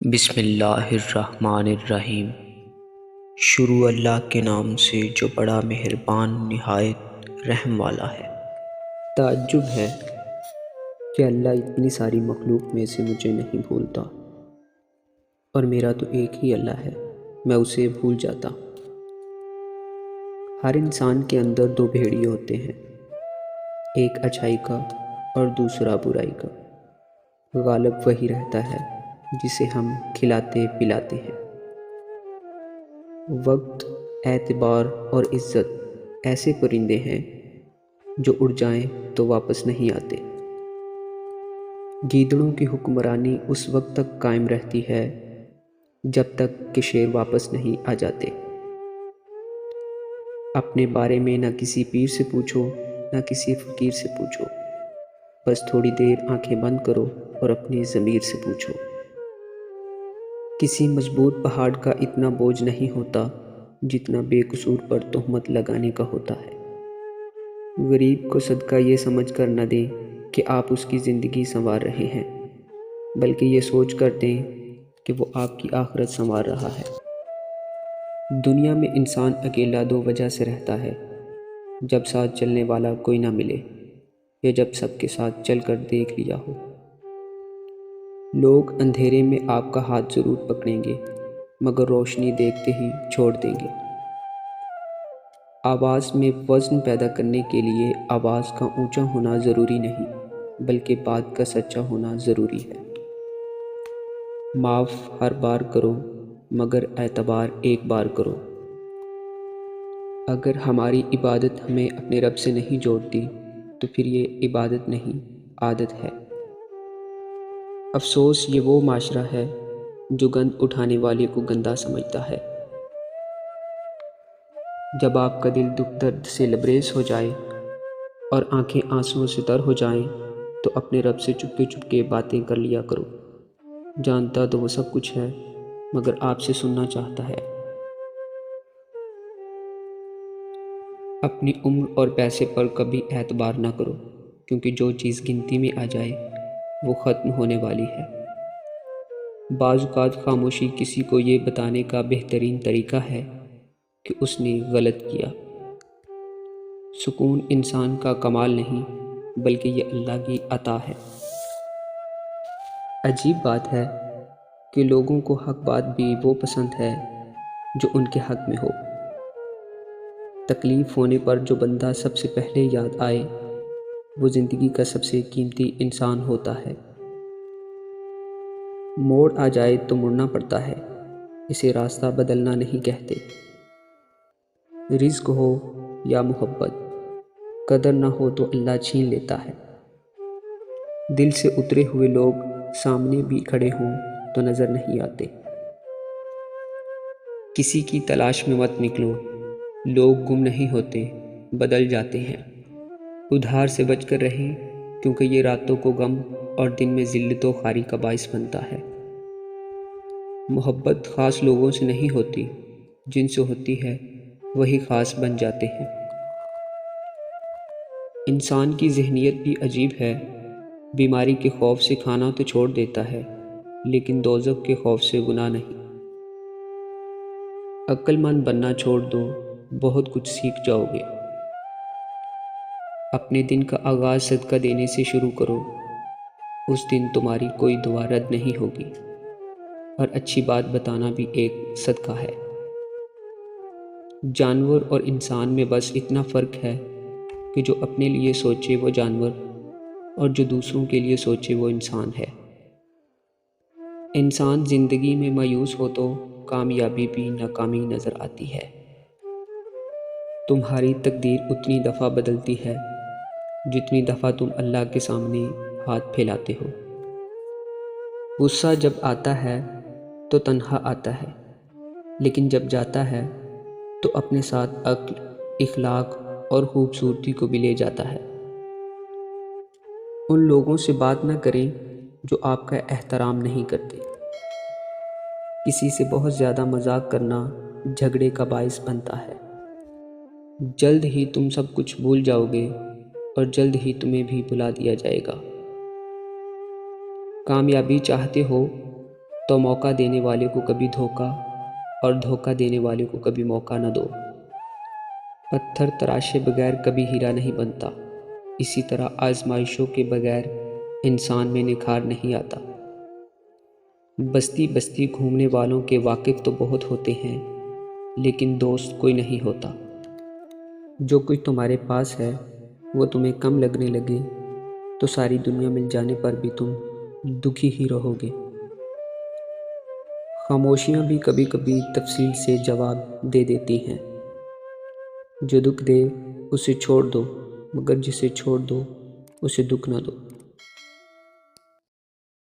بسم اللہ الرحمن الرحیم۔ شروع اللہ کے نام سے جو بڑا مہربان نہایت رحم والا ہے۔ تعجب ہے کہ اللہ اتنی ساری مخلوق میں سے مجھے نہیں بھولتا، اور میرا تو ایک ہی اللہ ہے، میں اسے بھول جاتا۔ ہر انسان کے اندر دو بھیڑیے ہوتے ہیں، ایک اچھائی کا اور دوسرا برائی کا۔ غالب وہی رہتا ہے جسے ہم کھلاتے پلاتے ہیں۔ وقت، اعتبار اور عزت ایسے پرندے ہیں جو اڑ جائیں تو واپس نہیں آتے۔ گیدڑوں کی حکمرانی اس وقت تک قائم رہتی ہے جب تک کہ شیر واپس نہیں آ جاتے۔ اپنے بارے میں نہ کسی پیر سے پوچھو نہ کسی فقیر سے پوچھو، بس تھوڑی دیر آنکھیں بند کرو اور اپنی ضمیر سے پوچھو۔ کسی مضبوط پہاڑ کا اتنا بوجھ نہیں ہوتا جتنا بے قصور پر تہمت لگانے کا ہوتا ہے۔ غریب کو صدقہ یہ سمجھ کر نہ دیں کہ آپ اس کی زندگی سنوار رہے ہیں، بلکہ یہ سوچ کر دیں کہ وہ آپ کی آخرت سنوار رہا ہے۔ دنیا میں انسان اکیلا دو وجہ سے رہتا ہے: جب ساتھ چلنے والا کوئی نہ ملے، یا جب سب کے ساتھ چل کر دیکھ لیا ہو۔ لوگ اندھیرے میں آپ کا ہاتھ ضرور پکڑیں گے، مگر روشنی دیکھتے ہی چھوڑ دیں گے۔ آواز میں وزن پیدا کرنے کے لیے آواز کا اونچا ہونا ضروری نہیں، بلکہ بات کا سچا ہونا ضروری ہے۔ معاف ہر بار کرو، مگر اعتبار ایک بار کرو۔ اگر ہماری عبادت ہمیں اپنے رب سے نہیں جوڑتی تو پھر یہ عبادت نہیں، عادت ہے۔ افسوس، یہ وہ معاشرہ ہے جو گند اٹھانے والے کو گندا سمجھتا ہے۔ جب آپ کا دل دکھ درد سے لبریز ہو جائے اور آنکھیں آنسوؤں سے تر ہو جائیں تو اپنے رب سے چپکے چپکے باتیں کر لیا کرو۔ جانتا تو وہ سب کچھ ہے، مگر آپ سے سننا چاہتا ہے۔ اپنی عمر اور پیسے پر کبھی اعتبار نہ کرو، کیونکہ جو چیز گنتی میں آ جائے وہ ختم ہونے والی ہے۔ بعض اوقات خاموشی کسی کو یہ بتانے کا بہترین طریقہ ہے کہ اس نے غلط کیا۔ سکون انسان کا کمال نہیں، بلکہ یہ اللہ کی عطا ہے۔ عجیب بات ہے کہ لوگوں کو حق بات بھی وہ پسند ہے جو ان کے حق میں ہو۔ تکلیف ہونے پر جو بندہ سب سے پہلے یاد آئے وہ زندگی کا سب سے قیمتی انسان ہوتا ہے۔ موڑ آ جائے تو مڑنا پڑتا ہے، اسے راستہ بدلنا نہیں کہتے۔ رزق ہو یا محبت، قدر نہ ہو تو اللہ چھین لیتا ہے۔ دل سے اترے ہوئے لوگ سامنے بھی کھڑے ہوں تو نظر نہیں آتے۔ کسی کی تلاش میں مت نکلو، لوگ گم نہیں ہوتے، بدل جاتے ہیں۔ ادھار سے بچ کر رہیں، کیونکہ یہ راتوں کو غم اور دن میں ذلت و خواری کا باعث بنتا ہے۔ محبت خاص لوگوں سے نہیں ہوتی، جن سے ہوتی ہے وہی خاص بن جاتے ہیں۔ انسان کی ذہنیت بھی عجیب ہے، بیماری کے خوف سے کھانا تو چھوڑ دیتا ہے، لیکن دوزخ کے خوف سے گناہ نہیں۔ عقل مند بننا چھوڑ دو، بہت کچھ سیکھ جاؤ گے۔ اپنے دن کا آغاز صدقہ دینے سے شروع کرو، اس دن تمہاری کوئی دعا رد نہیں ہوگی، اور اچھی بات بتانا بھی ایک صدقہ ہے۔ جانور اور انسان میں بس اتنا فرق ہے کہ جو اپنے لیے سوچے وہ جانور، اور جو دوسروں کے لیے سوچے وہ انسان ہے۔ انسان زندگی میں مایوس ہو تو کامیابی بھی ناکامی نظر آتی ہے۔ تمہاری تقدیر اتنی دفعہ بدلتی ہے جتنی دفعہ تم اللہ کے سامنے ہاتھ پھیلاتے ہو۔ غصہ جب آتا ہے تو تنہا آتا ہے، لیکن جب جاتا ہے تو اپنے ساتھ عقل، اخلاق اور خوبصورتی کو بھی لے جاتا ہے۔ ان لوگوں سے بات نہ کریں جو آپ کا احترام نہیں کرتے۔ کسی سے بہت زیادہ مذاق کرنا جھگڑے کا باعث بنتا ہے۔ جلد ہی تم سب کچھ بھول جاؤ گے اور جلد ہی تمہیں بھی بھلا دیا جائے گا۔ کامیابی چاہتے ہو تو موقع دینے والے کو کبھی دھوکہ اور دھوکہ دینے والے کو کبھی موقع نہ دو۔ پتھر تراشے بغیر کبھی ہیرا نہیں بنتا، اسی طرح آزمائشوں کے بغیر انسان میں نکھار نہیں آتا۔ بستی بستی گھومنے والوں کے واقف تو بہت ہوتے ہیں، لیکن دوست کوئی نہیں ہوتا۔ جو کچھ تمہارے پاس ہے وہ تمہیں کم لگنے لگے تو ساری دنیا مل جانے پر بھی تم دکھی ہی رہو گے۔ خاموشیاں بھی کبھی کبھی تفصیل سے جواب دے دیتی ہیں۔ جو دکھ دے اسے چھوڑ دو، مگر جسے چھوڑ دو اسے دکھ نہ دو۔